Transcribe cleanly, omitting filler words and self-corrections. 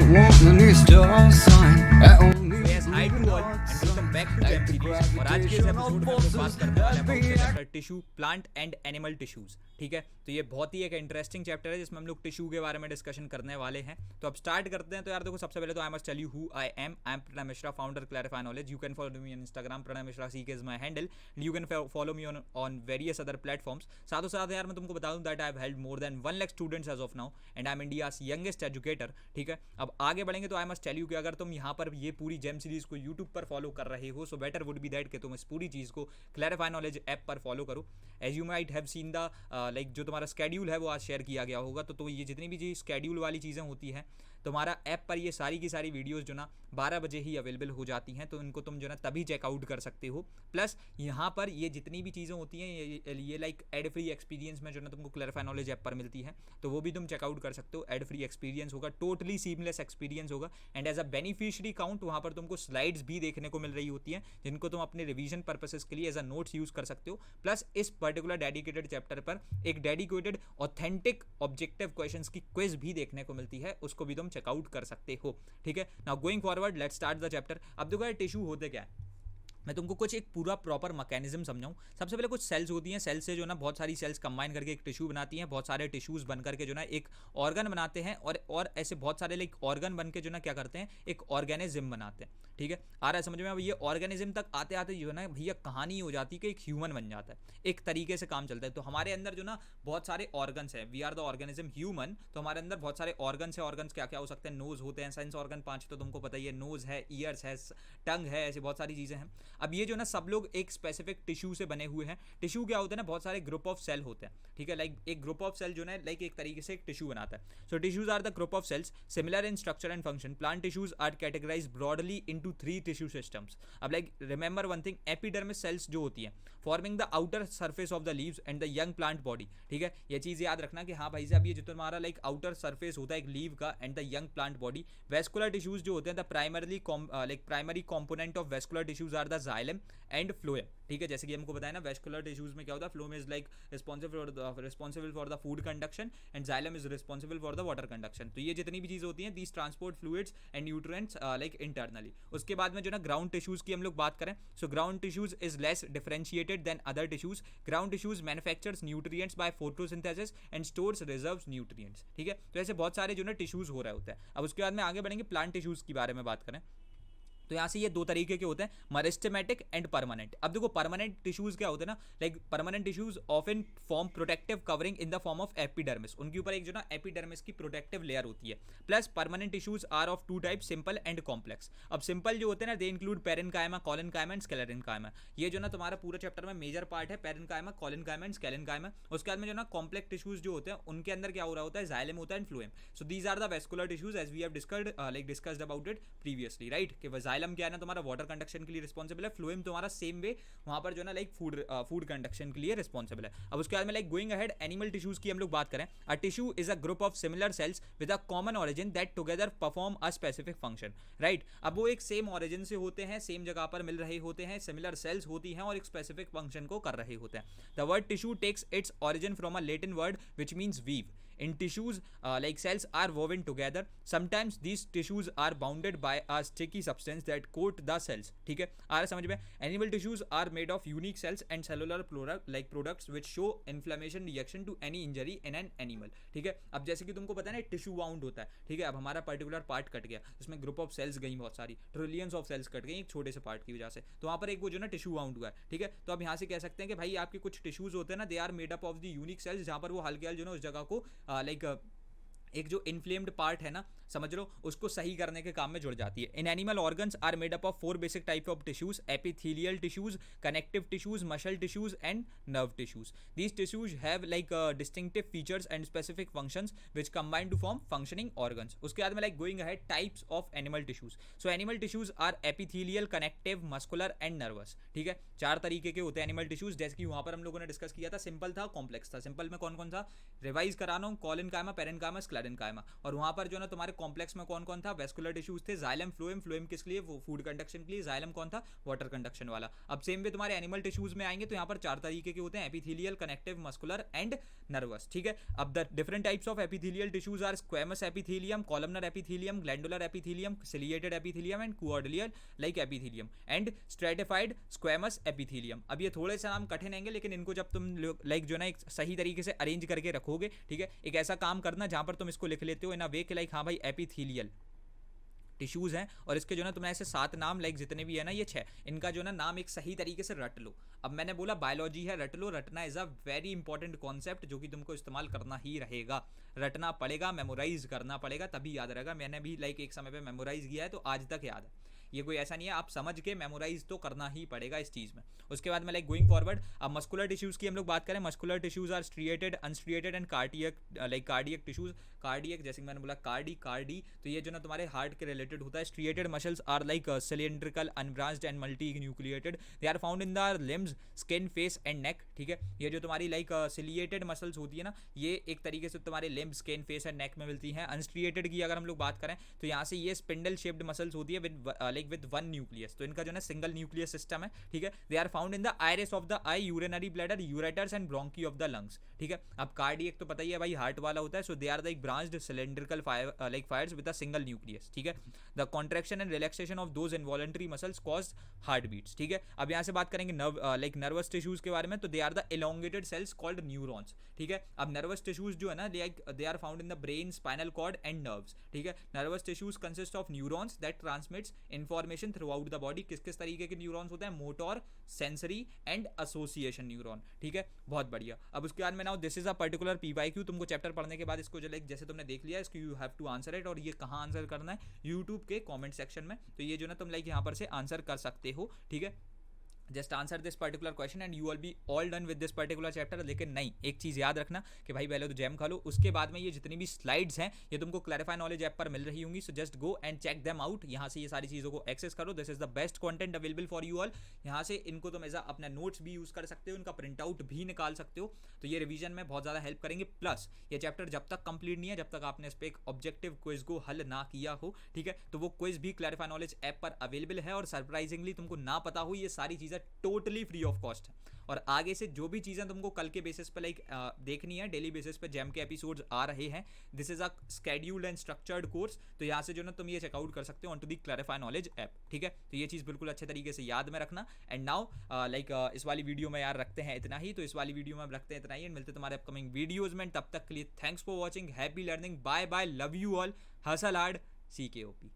want the new star sign. I only Yes, hi to all and welcome back to Gem Series। और आज के इस episode में हम लोग बात करने वाले हैं chapter tissue, plant and animal tissues. ठीक है, तो ये बहुत ही एक इंटरेस्टिंग चैप्टर है जिसमें हम लोग टिश्यू के बारे में डिस्कशन करने वाले हैं। तो अब स्टार्ट करते हैं। तो यार देखो, सबसे पहले तो I must tell you who I am Pranay Mishra, founder Clarify Knowledge. You can follow me on Instagram, Pranay Mishra CK is my handle. You can follow me on various other platforms. साथों साथ यार मैं तुमको बता दूं that I have held more than 1 lakh students as of now and I am India's youngest educator. ठीक है, अब आगे बढ़ेंगे तो आई मस्ट टेल यू कि अगर तुम यहाँ पर ये पूरी जेम सीरीज को यूट्यूब पर फॉलो कर रहे हो, so better would be that कि तुम इस पूरी चीज़ को क्लैरिफाई नॉलेज ऐप पर फॉलो करो। As you might have seen the like जो तुम्हारा स्केड्यूल है वो आज शेयर किया गया होगा। तो ये जितनी भी स्केड्यूल वाली चीज़ें होती हैं तुम्हारा ऐप पर, ये सारी की सारी वीडियोस जो ना 12 बजे ही अवेलेबल हो जाती हैं, तो इनको तुम जो ना तभी चेकआउट कर सकते हो। प्लस यहाँ पर ये जितनी भी चीज़ें होती हैं ये लाइक एड फ्री एक्सपीरियंस में जो ना तुमको क्लैरिफाई नॉलेज ऐप पर मिलती है, तो वो भी तुम चेकआउट कर सकते हो। एड फ्री एक्सपीरियंस होगा, टोटली सीमलेस एक्सपीरियंस होगा and as a beneficiary count वहाँ पर तुमको स्लाइड्स भी देखने को मिल रही होती हैं जिनको तुम अपने रिवीजन पर्पसेस के लिए एज अ नोट्स यूज़ कर सकते हो। प्लस इस पर्टिकुलर डेडिकेटेड चैप्टर पर एक डेडिकेटेड ऑथेंटिक ऑब्जेक्टिव क्वेश्चंस की क्विज भी देखने को मिलती है, उसको भी तुम चेकआउट कर सकते हो। ठीक है, now going forward let's start the chapter. अब देखो यार, टिश्यू होते क्या है, मैं तुमको कुछ एक पूरा प्रॉपर मैकेनिज्म समझाऊं। सबसे पहले कुछ सेल्स होती हैं, सेल्स से जो ना बहुत सारी सेल्स कंबाइन करके एक टिश्यू बनाती हैं, बहुत सारे टिश्यूज बन करके जो ना एक ऑर्गन बनाते हैं और ऐसे बहुत सारे लाइक ऑर्गन बन के जो ना क्या करते हैं, एक ऑर्गेनिज्म बनाते हैं। ठीक है, आ रहा है समझ में? अब ये ऑर्गेनिज्म तक आते आते जो है ना भैया कहानी हो जाती है कि एक ह्यूमन बन जाता है, एक तरीके से काम चलता है। तो हमारे अंदर जो ना बहुत सारे ऑर्गन्स हैं, we are the organism human, तो हमारे अंदर बहुत सारे ऑर्गन्स है। ऑर्गन्स क्या क्या हो सकते हैं? नोज होते हैं, सेंस ऑर्गन 5 तो तुमको पता ही है, नोज है, ईयर्स है, टंग है, ऐसी बहुत सारी चीज़ें हैं। अब ये जो ना सब लोग एक स्पेसिफिक टिश्यू से बने हुए हैं। टिश्यू क्या होता है ना, बहुत सारे ग्रुप ऑफ सेल होते हैं। ठीक है, लाइक एक ग्रुप ऑफ सेल जो ना लाइक एक तरीके से एक टिश्यू बनाता है। So tissues are the group of cells similar in structure and function. Plant tissues are categorized broadly into 3 tissue systems. अब like remember one thing, epidermis cells जो होती हैं forming the outer surface of the leaves and the young plant body. ठीक है, ये चीज़ याद रखना कि हाँ भाई साहब, ये जो तुम्हारा लाइक आउटर सरफेस होता है एक लीव का end the young plant body. Vascular tissues जो होते हैं the primary component of vascular tissues are the xylem and phloem. ठीक है, जैसे कि हमको बताया ना, वेस्कुलर टिश्यूज में क्या होता है, phloem is like responsible for the food conduction and xylem is responsible for the water conduction. तो ये जितनी भी चीज़ होती हैं these transport fluids and nutrients like internally. उसके बाद में जो ना ग्राउंड टिश्यूज की हम लोग बात करें, so ground tissues is less differentiated than other tissues. Ground tissues manufactures nutrients by photosynthesis and stores reserves nutrients. ठीक है, तो ऐसे बहुत सारे जो ना टिश्यूज हो रहे होते हैं। अब उसके बाद में आगे बढ़ेंगे, प्लांट टिश्यूज के बारे में बात करें तो यहाँ से ये दो तरीके के होते हैं, मरिस्टेमेटिक एंड परमानेंट। अब देखो, परमानेंट टिश्यूज क्या होते हैं ना, like permanent tissues often form protective covering in the form of epidermis. उनके ऊपर एक जो ना एपिडर्मिस की प्रोटेक्टिव लेयर होती है। Plus permanent tissues are of 2 type, simple and complex. अब सिंपल जो होते हैं ना, they include parenchyma, collenchyma and sclerenchyma. ये जो ना तुम्हारा पूरा चैप्टर में मेजर पार्ट है, पेरेन्काइमा, कोलेनकाइमा एंड स्क्लेरेन्काइमा। उसके बाद में जो ना कॉम्प्लेक्स टिश्यूज जो होते हैं उनके अंदर क्या हो रहा होता है, जाइलम होता है and phloem. So these are the vascular tissues as we have discussed about it previously, right? कि जाइलम क्या है ना तुम्हारा वाटर कंडक्शन के लिए रिस्पॉन्सिबल है, फ्लोएम तुम्हारा सेम वे वहां पर जो ना लाइक फूड कंडक्शन के लिए रिस्पॉन्सिबल है। अब उसके बाद में like going ahead, animal tissues की हम लोग बात करें, a tissue is a group of similar sales with a common origin that together perform a specific function, right? अब वो एक सेम ऑरिजिन से होते हैं, सेम जगह पर मिल रहे होते हैं, सिमिलर सेल्स होती हैं और एक स्पेसिफिक फंक्शन को कर रहे होते हैं। The word tissue takes its origin from a Latin word which means weave. In tissues, like cells are woven together. Sometimes these tissues are bounded by a sticky substance that coat the cells. ठीक है, आ रहा है समझ में? Animal tissues are made of unique cells and cellular products which show inflammation reaction to any injury in an animal. ठीक है, अब जैसे कि तुमको पता है ना टिश्यू वाउंड होता है। ठीक है, अब हमारा पर्टिकुलर पार्ट कट गया, उसमें ग्रुप ऑफ सेल्स गई, बहुत सारी ट्रिलियंस ऑफ सेल्स कट गई एक छोटे से पार्ट की वजह से, तो वहाँ पर एक वो जो ना टिश्यू वाउंड हुआ है। ठीक है, तो अब यहाँ से कह सकते हैं कि भाई आपके कुछ टिश्यूज होते हैं ना, they are made up of the unique cells, जहाँ पर वो हल्के हल जो ना उस जगह को लाइक एक जो इन्फ्लेम्ड पार्ट है ना, समझ लो, उसको सही करने के काम में जुड़ जाती है। In animal organs are made up of 4 basic type of tissues, epithelial tissues, connective tissues, muscle tissues and nerve tissues. These tissues have like distinctive features and specific functions which combine to form functioning organs. उसके बाद में like going ahead, types of animal tissues. So animal tissues are epithelial, connective, muscular and nervous. ठीक है, 4 तरीके के होते हैं animal tissues, जैसे कि वहां पर हम लोगों ने डिस्कस किया था, सिंपल था, कॉम्प्लेक्स था। सिंपल में कौन कौन था, रिवाइज कराना हूं, कोलेनकाइमा, पेरेन्काइमा, क्लेरेनकाइमा, और वहाँ पर जो है ना तुम्हारे कॉम्प्लेक्स में कौन कौन था, वेस्कुलर टिश्यूज थे, जाइलम फ्लोएम, फ्लोएम किसके लिए, वो फूड कंडक्शन के लिए, जाइलम कौन था, वाटर कंडक्शन वाला। अब सेम वे तुम्हारे एनिमल टिश्यूज में आएंगे तो यहाँ पर 4 तरीके के होते हैं, epithelial, connective, muscular and nervous, ठीक है। अब the different types of epithelial tissues are squamous epithelium, columnar epithelium, glandular epithelium, ciliated epithelium and cuboidal like epithelium and stratified squamous epithelium. अब ये थोड़े से नाम कठिन होंगे, लेकिन इनको जब तुम लाइक जो है ना एक सही तरीके से अरेंज करके रखोगे, ठीक है, एक ऐसा काम करना जहां पर तुम इसको लिख लेते हो इन अ वे कि लाइक हाँ भाई एपिथेलियल टिश्यूज हैं, और इसके जो ना तुमने ऐसे 7 नाम लाइक जितने भी है ना ये 6, इनका जो ना नाम एक सही तरीके से रट लो। अब मैंने बोला बायोलॉजी है, रट लो, रटना is a very important concept जो कि तुमको इस्तेमाल करना ही रहेगा, रटना पड़ेगा, मेमोराइज करना पड़ेगा, तभी याद रहेगा। मैंने भी लाइक एक समय पे मेमोराइज किया है तो आज तक याद है, ये कोई ऐसा नहीं है, आप समझ के मेमोराइज तो करना ही पड़ेगा इस चीज़ में। उसके बाद में लाइक गोइंग फॉरवर्ड, अब मस्कुलर टिश्यूज की हम लोग बात करें, muscular tissues are striated, unstriated and cardiac, like cardiac tissues, cardiac जैसे मैंने बोला कार्डी, तो ये जो ना तुम्हारे हार्ट के रिलेटेड होता है। Striated muscles are like cylindrical, unbranched and multi nucleated, they are found in the limbs, skin, face and neck, ठीक है। ये जो तुम्हारी लाइक सिलिएटेड मसल्स होती है ना, ये एक तरीके से तुम्हारे लिम्ब, स्किन, फेस एंड नेक में मिलती हैं। अनस्ट्रिएटेड की अगर हम लोग बात करें तो यहाँ से ये स्पिंडल शेप्ड मसल्स होती है विद लाइक विद 1 न्यूक्लियस, तो इनका जो है सिंगल न्यूक्लियस सिस्टम है, ठीक है। They are found in the iris of the eye, urinary bladder, ureters and bronchi of the lungs, ठीक है। अब कार्डियक तो पता ही है भाई हार्ट वाला होता है, so they are like branched cylindrical like fibres with a single nucleus, ठीक है। The contraction and relaxation of those involuntary muscles cause heart beats, ठीक है। अब यहाँ से बात करेंगे लाइक नर्वस टिश्यूज के बारे में, तो they are the elongated cells called neurons, ठीक है। अब नर्वस टिश्यूज जो है ना they are found in the brain, spinal cord and nerves, ठीक है। Nervous tissues consist of neurons that transmits information throughout the body. किस किस तरीके के न्यूरॉन्स होते हैं, motor, sensory and association neuron, ठीक है, बहुत बढ़िया। अब उसके बाद में now this is a particular PYQ, तुमको चैप्टर पढ़ने के बाद इसको जैसे तुमने देख लिया इसको you have to answer it, और ये कहाँ आंसर करना है, यूट्यूब के कमेंट सेक्शन में, तो ये जो ना तुम लाइक यहाँ पर से आंसर कर सकते हो, ठीक है। Just answer this particular question and you will be all done with this particular chapter. लेकिन नहीं, एक चीज़ याद रखना कि भाई पहले तो जैम खा लो, उसके बाद में ये जितनी भी स्लाइड्स हैं ये तुमको क्लैरिफाई नॉलेज ऐप पर मिल रही होंगी, so just go and check them out, यहाँ से ये सारी चीज़ों को एक्सेस करो। This is the best content available for you all. यहाँ से इनको तुम एज अपने नोट्स भी यूज़ कर सकते हो, इनका प्रिंट आउट भी निकाल सकते हो, तो ये रिवीजन में बहुत ज़्यादा हेल्प करेंगे। प्लस ये चैप्टर जब तक कंप्लीट नहीं है, जब तक आपने इस पर एक ऑब्जेक्टिव क्विज को हल ना किया हो, ठीक है, तो वो क्विज भी क्लैरिफाई नॉलेज ऐप पर अवेलेबल है, और सरप्राइजिंगली तुमको ना पता हो ये सारी चीज़ें टोटली फ्री ऑफ कॉस्ट है। और आगे से जो भी चीज़ें तुमको कल के बेसिस पे लाइक देखनी है, डेली बेसिस पे जैम के एपिसोड्स आ रहे हैं, this is a scheduled and structured course, तो यहाँ से जो ना तुम ये चेकआउट कर सकते हो on to the Clarify Knowledge app, ठीक है। तो ये चीज़ बिल्कुल अच्छे तरीके से याद में रखना। एंड नाउ लाइक इस वाली वीडियो में यार रखते हैं इतना ही, तो इस वाली वीडियो में अब रखते हैं इतना ही, एंड मिलते तुम्हारे अपकमिंग वीडियोज में। तब तक के लिए thanks for watching, happy learning, bye bye, love you all, hustle hard, CKOP।